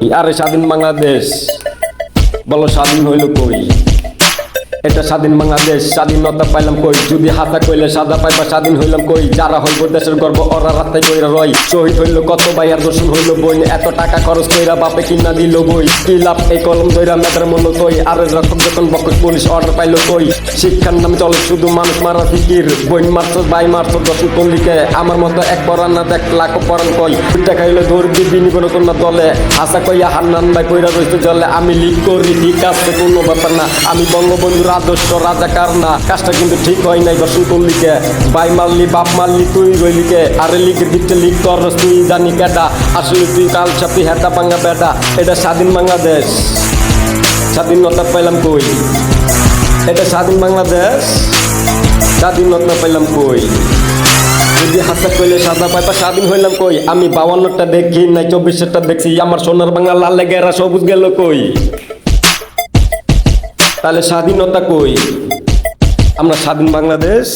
আরে স্বাধীন বাংলাদেশ বলো স্বাধীন হইল কই? এটা স্বাধীন বাংলাদেশ, স্বাধীনতা পাইলাম কই? যদি হাতা কইলে সাদা পাইবা, স্বাধীন হইলাম কই? যারা হইব দেশের গর্ব ওরা রাস্তায় কইরা রয়। শহীদ হইল কত ভাই আর দর্শন হইল বই, এত টাকা খরচ কইরা বাপে কিনা দিল বই। কি লাভ এই কলম ধইরা মেটার মূল্য কই? আর রকম যখন বকট পুলিশ অর্ডার পাইল কই? শিক্ষার নামে চলে শুধু মানুষ মারা ফিকির, বই মারছ ভাই মারছ দর্শন পল্লিকে। আমার মতো এক পরান না দেখ লাখ পরান কই, দেখাইলে দৌড় দিবি কোনো কোনো দলে। আশা কইয়া হান্নান ভাই কইরা রইতে জলে। আমি লিগ করি ঠিক আছে কোনো ব্যাপার না, আমি বঙ্গবন্ধুর আদর্শ রাজাকার না। কাজটা কিন্তু ঠিক হয় নাই দর্শন পল্লিকে। ভাই মারলি বাপ মারলি তুই রইলিকে। আরে লিগের দিকটা লিগ কর তুই জানি কেটা, আসলে তুই কাল ছাপি হেটা ভাঙা বেটা। এটা স্বাধীন বাংলাদেশ, স্বাধীনতা পাইলাম কই? এটা স্বাধীন বাংলাদেশ, স্বাধীনতা পাইলাম কই? যদি হাতে কইলে সাদা পাইপা, স্বাধীন হইলাম কই? আমি 52টা দেখি নাই 24টা দেখছি, আমার সোনার বাংলা লাল লেগেরা সবুজ গেল কই? তাহলে স্বাধীনতা কই? আমরা স্বাধীন বাংলাদেশ।